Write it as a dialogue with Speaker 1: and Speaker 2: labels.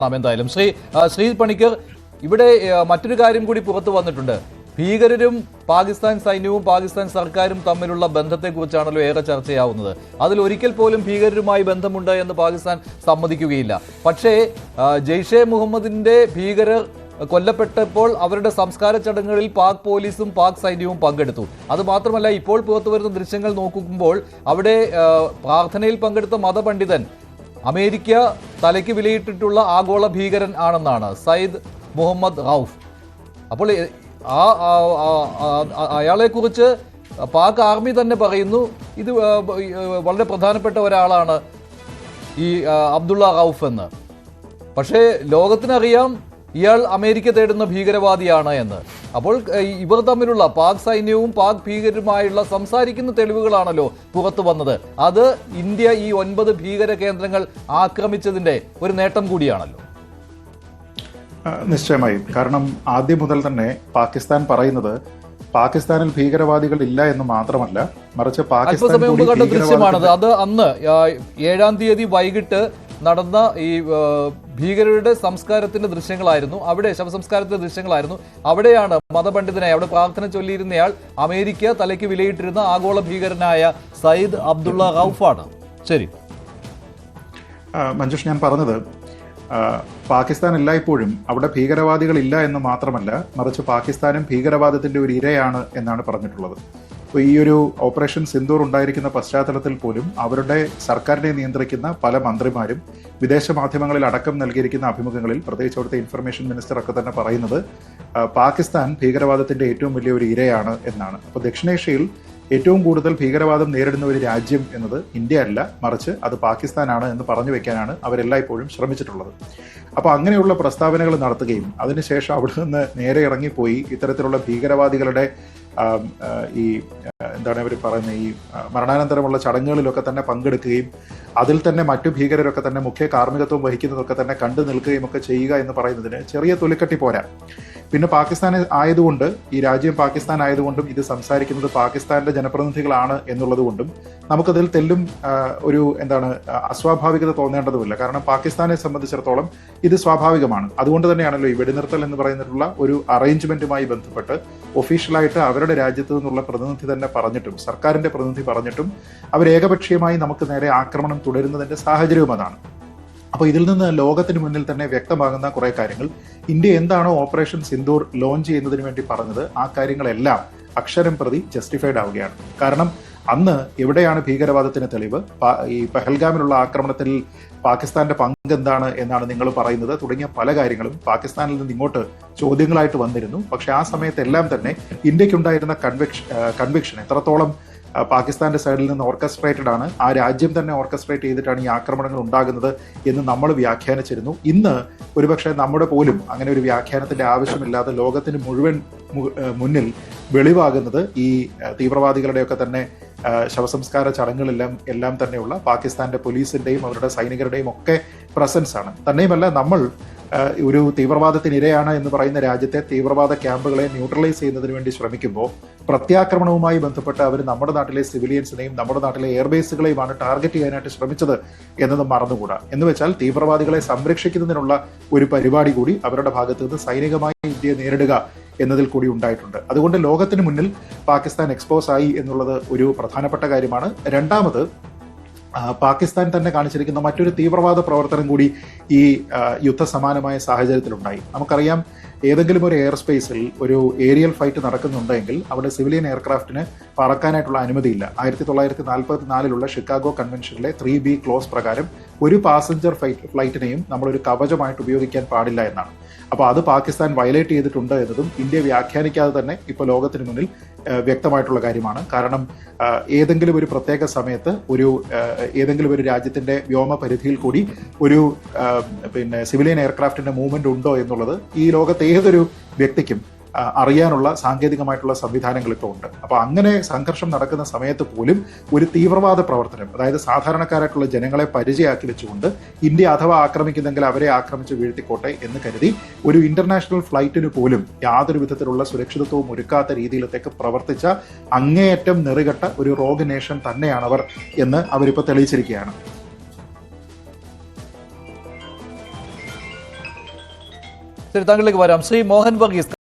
Speaker 1: എന്തായാലും ശ്രീ പണിക്കർ, ഇവിടെ മറ്റൊരു കാര്യം കൂടി പുറത്തു വന്നിട്ടുണ്ട്. ഭീകരരും പാകിസ്ഥാൻ സൈന്യവും പാകിസ്ഥാൻ സർക്കാരും തമ്മിലുള്ള ബന്ധത്തെക്കുറിച്ചാണല്ലോ ഏറെ ചർച്ചയാവുന്നത്. അതിൽ ഒരിക്കൽ പോലും ഭീകരരുമായി ബന്ധമുണ്ട് എന്ന് പാകിസ്ഥാൻ സമ്മതിക്കുകയില്ല. പക്ഷേ ജെയ്ഷെ മുഹമ്മദിന്റെ ഭീകരർ കൊല്ലപ്പെട്ടപ്പോൾ അവരുടെ സംസ്കാര ചടങ്ങുകളിൽ പാക് പോലീസും പാക് സൈന്യവും പങ്കെടുത്തു. അതുമാത്രമല്ല, ഇപ്പോൾ പുറത്തുവരുന്ന ദൃശ്യങ്ങൾ നോക്കുമ്പോൾ അവിടെ പ്രാർത്ഥനയിൽ പങ്കെടുത്ത മതപണ്ഡിതൻ അമേരിക്ക തലയ്ക്ക് വിലയിട്ടിട്ടുള്ള ആഗോള ഭീകരൻ ആണെന്നാണ് സയ്യിദ് മുഹമ്മദ് റൌഫ്. അപ്പോൾ അയാളെക്കുറിച്ച് പാക് ആർമി തന്നെ പറയുന്നു ഇത് വളരെ പ്രധാനപ്പെട്ട ഒരാളാണ് ഈ അബ്ദുള്ള റൌഫ് എന്ന്. പക്ഷേ ലോകത്തിനറിയാം ഇയാൾ അമേരിക്ക തേടുന്ന ഭീകരവാദിയാണ് എന്ന്. അപ്പോൾ ഇവർ തമ്മിലുള്ള പാക് സൈന്യവും പാക് ഭീകരരുമായുള്ള സംസാരിക്കുന്ന തെളിവുകളാണല്ലോ പുറത്തു വന്നത്. അത് ഇന്ത്യ ഈ 9 ഭീകര കേന്ദ്രങ്ങൾ ആക്രമിച്ചതിന്റെ ഒരു നേട്ടം കൂടിയാണല്ലോ.
Speaker 2: നിശ്ചയമായും. കാരണം ആദ്യം മുതൽ തന്നെ പാകിസ്ഥാൻ പറയുന്നത് പാകിസ്ഥാനിൽ ഭീകരവാദികൾ ഇല്ല എന്ന് മാത്രമല്ല, മറിച്ച് പാകിസ്ഥാൻ
Speaker 1: കണ്ട ദൃശ്യമാണത്. അത് അന്ന് 7-ാം തീയതി വൈകിട്ട് നടന്ന ഈ ഭീകരരുടെ സംസ്കാരത്തിന്റെ ദൃശ്യങ്ങളായിരുന്നു. അവിടെ ശവസംസ്കാരത്തിന്റെ ദൃശ്യങ്ങളായിരുന്നു. അവിടെയാണ് മതപണ്ഡിതനായി അവിടെ പ്രാർത്ഥന ചൊല്ലിയിരുന്നയാൾ അമേരിക്ക തലയ്ക്ക് വിലയിട്ടിരുന്ന ആഗോള ഭീകരനായ സയ്യിദ് അബ്ദുള്ള റൌഫാണ്. ശരി
Speaker 2: മഞ്ജുഷ്, ഞാൻ പറഞ്ഞത് പാകിസ്ഥാൻ എല്ലായ്പ്പോഴും അവിടെ ഭീകരവാദികൾ ഇല്ല എന്ന് മാത്രമല്ല, മറിച്ച് പാകിസ്ഥാനും ഭീകരവാദത്തിന്റെ ഒരു ഇരയാണ് എന്നാണ് പറഞ്ഞിട്ടുള്ളത്. അപ്പോൾ ഈ ഒരു ഓപ്പറേഷൻ സിന്ദൂർ ഉണ്ടായിരിക്കുന്ന പശ്ചാത്തലത്തിൽ പോലും അവരുടെ സർക്കാരിനെ നിയന്ത്രിക്കുന്ന പല മന്ത്രിമാരും വിദേശ മാധ്യമങ്ങളിൽ അടക്കം നൽകിയിരിക്കുന്ന അഭിമുഖങ്ങളിൽ, പ്രത്യേകിച്ച് അവിടുത്തെ ഇൻഫർമേഷൻ മിനിസ്റ്റർ ഒക്കെ തന്നെ പറയുന്നത് പാകിസ്ഥാൻ ഭീകരവാദത്തിന്റെ ഏറ്റവും വലിയ ഒരു ഇരയാണ് എന്നാണ്. അപ്പോൾ ദക്ഷിണേഷ്യയിൽ ഏറ്റവും കൂടുതൽ ഭീകരവാദം നേരിടുന്ന ഒരു രാജ്യം എന്നത് ഇന്ത്യ അല്ല, മറിച്ച് അത് പാകിസ്ഥാനാണ് എന്ന് പറഞ്ഞു വെക്കാനാണ് അവരെല്ലായ്പ്പോഴും ശ്രമിച്ചിട്ടുള്ളത്. അപ്പോൾ അങ്ങനെയുള്ള പ്രസ്താവനകൾ നടത്തുകയും അതിനുശേഷം അവിടെ നിന്ന് നേരെ ഇറങ്ങിപ്പോയി ഇത്തരത്തിലുള്ള ഭീകരവാദികളുടെ ഈ എന്താണ് അവർ പറയുന്നത്, ഈ മരണാനന്തരമുള്ള ചടങ്ങുകളിലൊക്കെ തന്നെ പങ്കെടുക്കുകയും അതിൽ തന്നെ മറ്റു ഭീകരരൊക്കെ തന്നെ മുഖ്യ കാർമ്മികത്വം വഹിക്കുന്നതൊക്കെ തന്നെ കണ്ടു നിൽക്കുകയും ഒക്കെ ചെയ്യുക എന്ന് പറയുന്നതിന് ചെറിയ തൊലിക്കട്ടി പോരാ. പിന്നെ പാകിസ്ഥാൻ ആയതുകൊണ്ട്, ഈ രാജ്യം പാകിസ്ഥാൻ ആയതുകൊണ്ടും ഇത് സംസാരിക്കുന്നത് പാകിസ്ഥാന്റെ ജനപ്രതിനിധികളാണ് എന്നുള്ളത് കൊണ്ടും നമുക്കതിൽ തെല്ലും ഒരു അസ്വാഭാവികത തോന്നേണ്ടതുമില്ല. കാരണം പാകിസ്ഥാനെ സംബന്ധിച്ചിടത്തോളം ഇത് സ്വാഭാവികമാണ്. അതുകൊണ്ട് തന്നെയാണല്ലോ ഈ വെടിനിർത്തൽ എന്ന് പറയുന്നിട്ടുള്ള ഒരു അറേഞ്ച്മെന്റുമായി ബന്ധപ്പെട്ട് ഒഫീഷ്യലായിട്ട് അവരുടെ രാജ്യത്തു നിന്നുള്ള പ്രതിനിധി തന്നെ പറഞ്ഞിട്ടും, സർക്കാരിന്റെ പ്രതിനിധി പറഞ്ഞിട്ടും അവർ ഏകപക്ഷീയമായി നമുക്ക് നേരെ ആക്രമണം തുടരുന്നതിന്റെ സാഹചര്യവും അതാണ്. അപ്പോൾ ഇതിൽ നിന്ന് ലോകത്തിന് മുന്നിൽ തന്നെ വ്യക്തമാകുന്ന കുറെ കാര്യങ്ങൾ, ഇന്ത്യ എന്താണോ ഓപ്പറേഷൻ സിന്ദൂർ ലോഞ്ച് ചെയ്യുന്നതിന് വേണ്ടി പറഞ്ഞത് ആ കാര്യങ്ങളെല്ലാം അക്ഷരം പ്രതി ജസ്റ്റിഫൈഡ് ആവുകയാണ്. കാരണം അന്ന് എവിടെയാണ് ഭീകരവാദത്തിന് തെളിവ്, ഈ പഹൽഗാമിലുള്ള ആക്രമണത്തിൽ പാകിസ്ഥാന്റെ പങ്ക് എന്താണ് എന്നാണ് നിങ്ങൾ പറയുന്നത് തുടങ്ങിയ പല കാര്യങ്ങളും പാകിസ്ഥാനിൽ നിന്ന് ഇങ്ങോട്ട് ചോദ്യങ്ങളായിട്ട് വന്നിരുന്നു. പക്ഷെ ആ സമയത്തെല്ലാം തന്നെ ഇന്ത്യക്കുണ്ടായിരുന്ന കൺവിക്ഷൻ എത്രത്തോളം പാകിസ്ഥാന്റെ സൈഡിൽ നിന്ന് ഓർക്കസ്ട്രേറ്റഡ് ആണ്, ആ രാജ്യം തന്നെ ഓർക്കസ്ട്രേറ്റ് ചെയ്തിട്ടാണ് ഈ ആക്രമണങ്ങൾ ഉണ്ടാകുന്നത് എന്ന് നമ്മൾ വ്യാഖ്യാനിച്ചിരുന്നു. ഇന്ന് ഒരുപക്ഷെ നമ്മുടെ പോലും അങ്ങനെ ഒരു വ്യാഖ്യാനത്തിന്റെ ആവശ്യമില്ലാതെ ലോകത്തിന് മുഴുവൻ മുന്നിൽ വെളിവാകുന്നത് ഈ തീവ്രവാദികളുടെയൊക്കെ തന്നെ ശവസംസ്കാര ചടങ്ങുകളെല്ലാം തന്നെയുള്ള പാകിസ്ഥാന്റെ പോലീസിന്റെയും അവരുടെ സൈനികരുടെയും ഒക്കെ പ്രസൻസ് ആണ്. തന്നെയുമല്ല, നമ്മൾ ഒരു തീവ്രവാദത്തിനിരയാണ് എന്ന് പറയുന്ന രാജ്യത്തെ തീവ്രവാദ ക്യാമ്പുകളെ ന്യൂട്രലൈസ് ചെയ്യുന്നതിന് വേണ്ടി ശ്രമിക്കുമ്പോൾ പ്രത്യാക്രമണവുമായി ബന്ധപ്പെട്ട് അവർ നമ്മുടെ നാട്ടിലെ സിവിലിയൻസിനെയും നമ്മുടെ നാട്ടിലെ എയർബേസുകളെയുമാണ് ടാർഗറ്റ് ചെയ്യാനായിട്ട് ശ്രമിച്ചത് എന്നത് മറന്നുകൂടാ. എന്ന് വെച്ചാൽ തീവ്രവാദികളെ സംരക്ഷിക്കുന്നതിനുള്ള ഒരു പരിപാടി കൂടി അവരുടെ ഭാഗത്തു നിന്ന് സൈനികമായി ഇന്ത്യയെ നേരിടുക എന്നതിൽ കൂടി ഉണ്ടായിട്ടുണ്ട്. അതുകൊണ്ട് ലോകത്തിന് മുന്നിൽ പാകിസ്ഥാൻ എക്സ്പോസ് ആയി എന്നുള്ളത് ഒരു പ്രധാനപ്പെട്ട കാര്യമാണ്. രണ്ടാമത്, പാകിസ്ഥാൻ തന്നെ കാണിച്ചിരിക്കുന്ന മറ്റൊരു തീവ്രവാദ പ്രവർത്തനം കൂടി ഈ യുദ്ധസമാനമായ സാഹചര്യത്തിലുണ്ടായി. നമുക്കറിയാം, ഏതെങ്കിലും ഒരു എയർ സ്പേസിൽ ഒരു ഏരിയൽ ഫ്ലൈറ്റ് നടക്കുന്നുണ്ടെങ്കിൽ അവിടെ സിവിലിയൻ എയർക്രാഫ്റ്റിന് പറക്കാനായിട്ടുള്ള അനുമതിയില്ല. 1944 ഷിക്കാഗോ കൺവെൻഷനിലെ 3B ക്ലോസ് പ്രകാരം ഒരു പാസഞ്ചർ ഫ്ലൈറ്റിനെയും നമ്മളൊരു കവചമായിട്ട് ഉപയോഗിക്കാൻ പാടില്ല എന്നാണ്. അപ്പോൾ അത് പാകിസ്ഥാൻ വയലേറ്റ് ചെയ്തിട്ടുണ്ട് എന്നതും ഇന്ത്യ വ്യാഖ്യാനിക്കാതെ തന്നെ ഇപ്പോൾ ലോകത്തിന് മുന്നിൽ വ്യക്തമായിട്ടുള്ള കാര്യമാണ്. കാരണം ഏതെങ്കിലും ഒരു പ്രത്യേക സമയത്ത് ഏതെങ്കിലും ഒരു രാജ്യത്തിന്റെ വ്യോമ പരിധിയിൽ കൂടി ഒരു സിവിലിയൻ എയർക്രാഫ്റ്റിന്റെ മൂവ്മെന്റ് ഉണ്ടോ എന്നുള്ളത് ഈ ലോകത്തെ ഏതൊരു വ്യക്തിക്കും അറിയാനുള്ള സാങ്കേതികമായിട്ടുള്ള സംവിധാനങ്ങൾ ഇപ്പോൾ ഉണ്ട്. അപ്പോൾ അങ്ങനെ സംഘർഷം നടക്കുന്ന സമയത്ത് പോലും ഒരു തീവ്രവാദ പ്രവർത്തനം, അതായത് സാധാരണക്കാരായിട്ടുള്ള ജനങ്ങളെ പരിചയമാക്കി വെച്ചുകൊണ്ട് ഇന്ത്യ അഥവാ ആക്രമിക്കുന്നെങ്കിൽ അവരെ ആക്രമിച്ച് വീഴ്ത്തിക്കോട്ടെ എന്ന് കരുതി ഒരു ഇന്റർനാഷണൽ ഫ്ലൈറ്റിന് പോലും യാതൊരു വിധത്തിലുള്ള സുരക്ഷിതത്വവും ഒരുക്കാത്ത രീതിയിലത്തേക്ക് പ്രവർത്തിച്ച അങ്ങേയറ്റം നെറികെട്ട ഒരു റോഗ് നേഷൻ തന്നെയാണവർ എന്ന് അവരിപ്പോൾ തെളിയിച്ചിരിക്കുകയാണ്.
Speaker 1: ശരി, താങ്കളിലേക്ക് വരാം. ശ്രീ മോഹൻ വർഗീസ്,